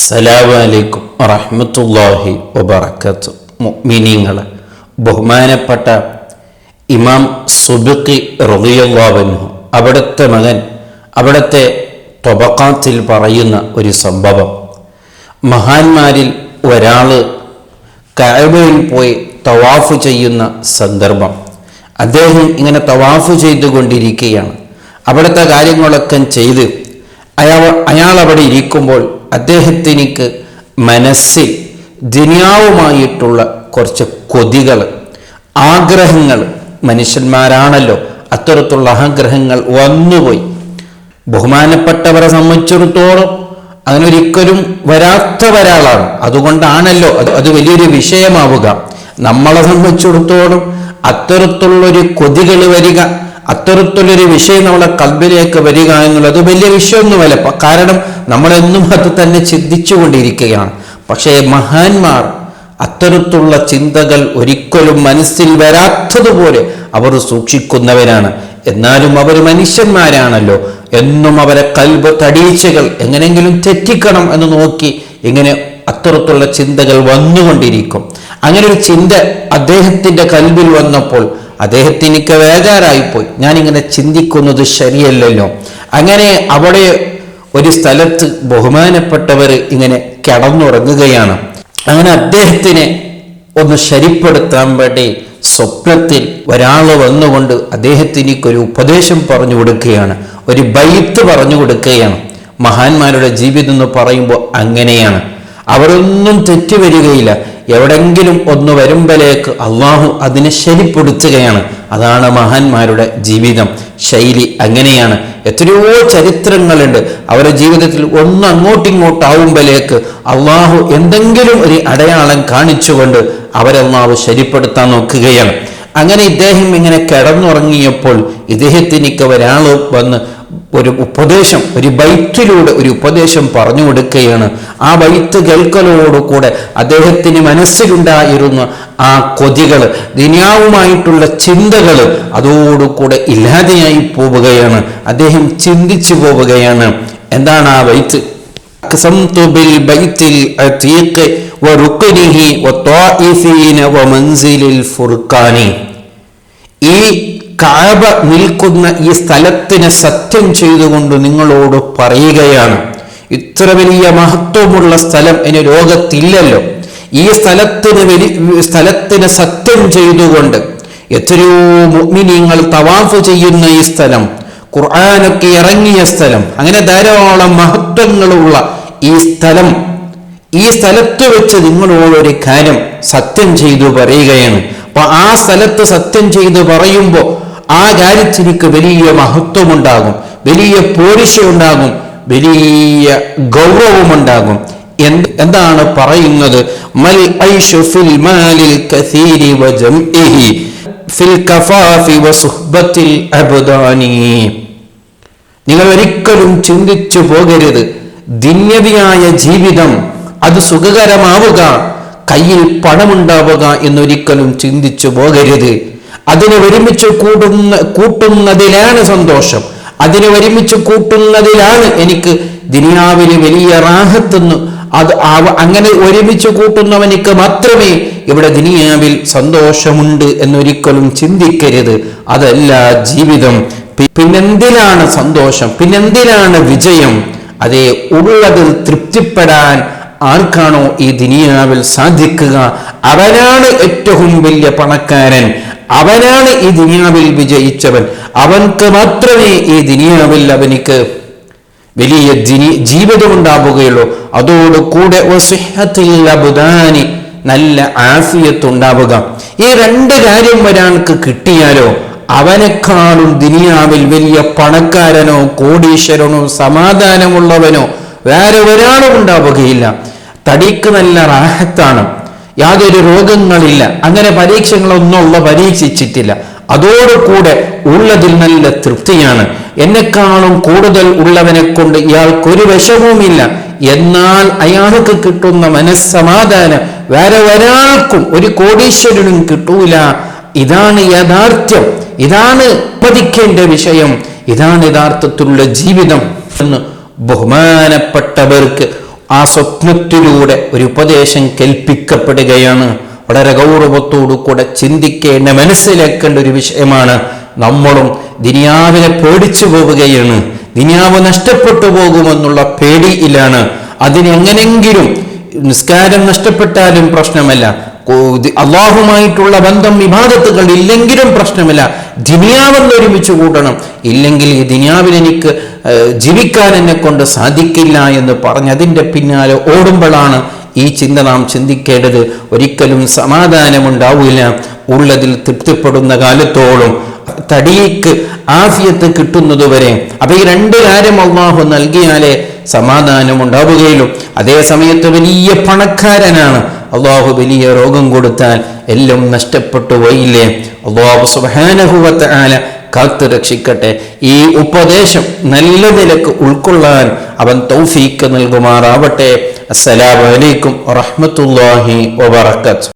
അസ്സലാമു അലൈക്കും വറഹ്മത്തുള്ളാഹി വബറകാതുഹു. മുഅ്മിനീങ്ങളെ, ബഹുമാനപ്പെട്ട ഇമാം സുബ്കി റളിയല്ലാഹു അൻഹു അവിടുത്തെ മകൻ അവിടുത്തെ ത്വബഖാത്തിൽ പറയുന്ന ഒരു സംഭവം, മഹാന്മാരിൽ ഒരാൾ കഅബയിൽ പോയി തവാഫ് ചെയ്യുന്ന സന്ദർഭം. അദ്ദേഹം ഇങ്ങനെ തവാഫ് ചെയ്തുകൊണ്ടിരിക്കുകയാണ്. അവിടുത്തെ കാര്യങ്ങളൊക്കെ ചെയ്ത് അയാൾ അവിടെ ഇരിക്കുമ്പോൾ അദ്ദേഹത്തിനിക്ക് മനസ്സിൽ ദുനിയാവുമായിട്ടുള്ള കുറച്ച് കൊതികൾ, ആഗ്രഹങ്ങൾ, മനുഷ്യന്മാരാണല്ലോ, അത്തരത്തിലുള്ള ആഗ്രഹങ്ങൾ വന്നുപോയി. ബഹുമാനപ്പെട്ടവരെ സംബന്ധിച്ചിടത്തോളം അതിനൊരിക്കലും വരാത്ത ഒരാളാണ്. അതുകൊണ്ടാണല്ലോ അത് വലിയൊരു വിഷയമാവുക. നമ്മളെ സംബന്ധിച്ചിടത്തോളം അത്തരത്തിലുള്ളൊരു കൊതികൾ വരിക, അത്തരത്തിലൊരു വിഷയം നമ്മളെ കൽബിലേക്ക് വരിക എന്നുള്ളത് വലിയ വിഷയമൊന്നുമല്ല. കാരണം നമ്മളെന്നും അത് തന്നെ ചിന്തിച്ചുകൊണ്ടിരിക്കുകയാണ്. പക്ഷേ മഹാന്മാർ അത്തരത്തിലുള്ള ചിന്തകൾ ഒരിക്കലും മനസ്സിൽ വരാത്തതുപോലെ അവർ സൂക്ഷിക്കുന്നവരാണ്. എന്നാലും അവർ മനുഷ്യന്മാരാണല്ലോ, എന്നും അവരെ കൽബ് തടീച്ചകൾ എങ്ങനെയെങ്കിലും തെറ്റിക്കണം എന്ന് നോക്കി ഇങ്ങനെ അത്തരത്തിലുള്ള ചിന്തകൾ വന്നുകൊണ്ടിരിക്കും. അങ്ങനെ ഒരു ചിന്ത അദ്ദേഹത്തിന്റെ കൽബിൽ വന്നപ്പോൾ അദ്ദേഹത്തിനിക്ക് വേജാറായിപ്പോയി. ഞാനിങ്ങനെ ചിന്തിക്കുന്നത് ശരിയല്ലല്ലോ. അങ്ങനെ അവിടെ ഒരു സ്ഥലത്ത് ബഹുമാനപ്പെട്ടവർ ഇങ്ങനെ കിടന്നുറങ്ങുകയാണ്. അങ്ങനെ അദ്ദേഹത്തിനെ ഒന്ന് ശരിപ്പെടുത്താൻ വേണ്ടി സ്വപ്നത്തിൽ ഒരാൾ വന്നുകൊണ്ട് അദ്ദേഹത്തിനിക്കൊരു ഉപദേശം പറഞ്ഞു കൊടുക്കുകയാണ്, ഒരു ബൈത്ത് പറഞ്ഞു കൊടുക്കുകയാണ്. മഹാന്മാരുടെ ജീവിതം എന്ന് പറയുമ്പോൾ അങ്ങനെയാണ്, അവരൊന്നും തെറ്റുവരികയില്ല. എവിടെങ്കിലും ഒന്ന് വരുമ്പോഴേക്ക് അള്ളാഹു അതിനെ ശരിപ്പെടുത്തുകയാണ്. അതാണ് മഹാന്മാരുടെ ജീവിതം ശൈലി, അങ്ങനെയാണ്. എത്രയോ ചരിത്രങ്ങളുണ്ട്. അവരുടെ ജീവിതത്തിൽ ഒന്ന് അങ്ങോട്ടിങ്ങോട്ടാവുമ്പോഴേക്ക് അള്ളാഹു എന്തെങ്കിലും ഒരു അടയാളം കാണിച്ചുകൊണ്ട് അവരല്ലാഹു ശരിപ്പെടുത്താൻ നോക്കുകയാണ്. അങ്ങനെ ഇദ്ദേഹം ഇങ്ങനെ കിടന്നുറങ്ങിയപ്പോൾ ഇദ്ദേഹത്തിനിക്ക് ഒരാൾ വന്ന് ഒരു ഉപദേശം, ഒരു ബൈത്തിലൂടെ ഒരു ഉപദേശം പറഞ്ഞു കൊടുക്കുകയാണ്. ആ ബൈത്ത് കേൾക്കലോടുകൂടെ അദ്ദേഹത്തിന് മനസ്സിലുണ്ടായിരുന്ന ആ കൊതികൾ, ദുനിയാവുമായിട്ടുള്ള ചിന്തകൾ അതോടുകൂടെ ഇല്ലാതെയായി പോവുകയാണ്. അദ്ദേഹം ചിന്തിച്ചു പോവുകയാണ്. എന്താണ് ആ ബൈത്ത്? ഈ കഅബ നിൽക്കുന്ന ഈ സ്ഥലത്തിനെ സത്യം ചെയ്തുകൊണ്ട് നിങ്ങളോട് പറയുകയാണ്, ഇത്ര വലിയ മഹത്വമുള്ള സ്ഥലം ഇനി ലോകത്തില്ലല്ലോ. ഈ സ്ഥലത്തിനെ സത്യം ചെയ്തുകൊണ്ട് എത്രയോ മുഅ്മിനീങ്ങൾ തവാഫ് ചെയ്യുന്ന ഈ സ്ഥലം, ഖുർആനൊക്കെ ഇറങ്ങിയ സ്ഥലം, അങ്ങനെ ധാരാളം മഹത്വങ്ങളുള്ള ഈ സ്ഥലത്ത് വെച്ച് നിങ്ങളോടൊരു കാര്യം സത്യം ചെയ്തു പറയുകയാണ്. അപ്പൊ ആ സ്ഥലത്ത് സത്യം ചെയ്ത് പറയുമ്പോൾ ആ കാര്യത്തിനിക്ക് വലിയ മഹത്വമുണ്ടാകും, വലിയ പോരിശയുണ്ടാകും, വലിയ ഗൗരവമുണ്ടാകും. എന്താണ് പറയുന്നത്? മൽ ഐഷു ഫിൽ മാലിൽ കസീരി വജംഇഹി ഫിൽ കഫാഫി വസുഹ്ബത്തിൽ അബ്ദാനി. നിങ്ങൾ ഒരിക്കലും ചിന്തിച്ചു പോകരുത്, ദുന്യവിയായ ജീവിതം അത് സുഖകരമാവുക, കയ്യിൽ പണമുണ്ടാവുക എന്നൊരിക്കലും ചിന്തിച്ചു പോകരുത്. അതിനെ ഒരുമിച്ച് കൂട്ടുന്നതിലാണ് സന്തോഷം, അതിനെ ഒരുമിച്ച് കൂട്ടുന്നതിലാണ് എനിക്ക് ദുനിയാവിന് വലിയ റാഹത്തെന്ന്. അങ്ങനെ ഒരുമിച്ച് കൂട്ടുന്നവനിക്ക് മാത്രമേ ഇവിടെ ദുനിയാവിൽ സന്തോഷമുണ്ട് എന്നൊരിക്കലും ചിന്തിക്കരുത്. അതല്ല ജീവിതം. പിന്നെന്തിനാണ് സന്തോഷം? പിന്നെന്തിനാണ് വിജയം? അതേ, ഉള്ളതിൽ തൃപ്തിപ്പെടാൻ ആർക്കാണോ ഈ ദുനിയാവിൽ സാധിക്കുക അവനാണ് ഏറ്റവും വലിയ പണക്കാരൻ, അവനാണ് ഈ ദുനിയാവിൽ വിജയിച്ചവൻ. അവൻക്ക് മാത്രമേ ഈ ദുനിയാവിൽ അവനിക്ക് വലിയ ജീവിതം ഉണ്ടാവുകയുള്ളൂ. അതോടുകൂടെ നല്ല ആഫിയത്ത് ഉണ്ടാവുക. ഈ രണ്ട് കാര്യം ഒരാൾക്ക് കിട്ടിയാലോ അവനെക്കാളും ദുനിയാവിൽ വലിയ പണക്കാരനോ കോടീശ്വരനോ സമാധാനമുള്ളവനോ വേറെ ഒരാളും ഉണ്ടാവുകയില്ല. തടിക്ക് നല്ല റാഹത്താണ്, യാതൊരു രോഗങ്ങളില്ല, അങ്ങനെ പരീക്ഷകളൊന്നും പരീക്ഷിച്ചിട്ടില്ല. അതോടുകൂടെ ഉള്ളതിൽ നല്ല തൃപ്തിയാണ്. എന്നെക്കാളും കൂടുതൽ ഉള്ളവനെ കൊണ്ട് ഇയാൾക്കൊരു വിഷമവുമില്ല. എന്നാൽ അയാൾക്ക് കിട്ടുന്ന മനസ്സമാധാനം വേറെ ഒരാൾക്കും, ഒരു കോടീശ്വരനും കിട്ടൂല. ഇതാണ് യാഥാർത്ഥ്യം, ഇതാണ് പഠിക്കേണ്ട വിഷയം, ഇതാണ് യഥാർത്ഥത്തിലുള്ള ജീവിതം എന്ന് ബഹുമാനപ്പെട്ടവർക്ക് ആ സ്വപ്നത്തിലൂടെ ഒരു ഉപദേശം കേൾപ്പിക്കപ്പെടുകയാണ്. വളരെ ഗൗരവത്തോടു കൂടെ ചിന്തിക്കേണ്ട, മനസ്സിലാക്കേണ്ട ഒരു വിഷയമാണ്. നമ്മളും ദുനിയാവിനെ പേടിച്ചു പോവുകയാണ്. ദുനിയാവ് നഷ്ടപ്പെട്ടു പോകുമെന്നുള്ള പേടിയിലാണ്. അതിനെങ്ങനെങ്കിലും നിസ്കാരം നഷ്ടപ്പെട്ടാലും പ്രശ്നമല്ല, അള്ളാഹുമായിട്ടുള്ള ബന്ധം ഇബാദത്തുകൾ ഇല്ലെങ്കിലും പ്രശ്നമല്ല, ദുനിയാവെന്ന് ഒരുമിച്ച് കൂട്ടണം, ഇല്ലെങ്കിൽ ഈ ദുനിയാവിൽ എനിക്ക് ജീവിക്കാൻ എന്നെ കൊണ്ട് സാധിക്കില്ല എന്ന് പറഞ്ഞ് അതിൻ്റെ പിന്നാലെ ഓടുമ്പോഴാണ് ഈ ചിന്ത നാം ചിന്തിക്കേണ്ടത്. ഒരിക്കലും സമാധാനമുണ്ടാവില്ല. ഉള്ളതിൽ തൃപ്തിപ്പെടുന്ന കാലത്തോളം തടിക്ക് ആഫിയത്ത് കിട്ടുന്നതുവരെ. അപ്പൊ ഈ രണ്ട് കാര്യം അള്ളാഹു നൽകിയാലേ സമാധാനം ഉണ്ടാവുകയുള്ളൂ. അതേ സമയത്ത് വലിയ പണക്കാരനാണ്, അള്ളാഹു വലിയ രോഗം കൊടുത്താൽ എല്ലാം നഷ്ടപ്പെട്ടു പോയില്ലേ? അള്ളാഹു സുബ്ഹാനഹു വ തആല കാത്തു രക്ഷിക്കട്ടെ. ഈ ഉപദേശം നല്ല നിലക്ക് ഉൾക്കൊള്ളാൻ അവൻ തൗഫീക്ക് നൽകുമാറാവട്ടെ. അസ്സലാമു അലൈക്കും വറഹ്മത്തുള്ളാഹി വബറകാതുഹു.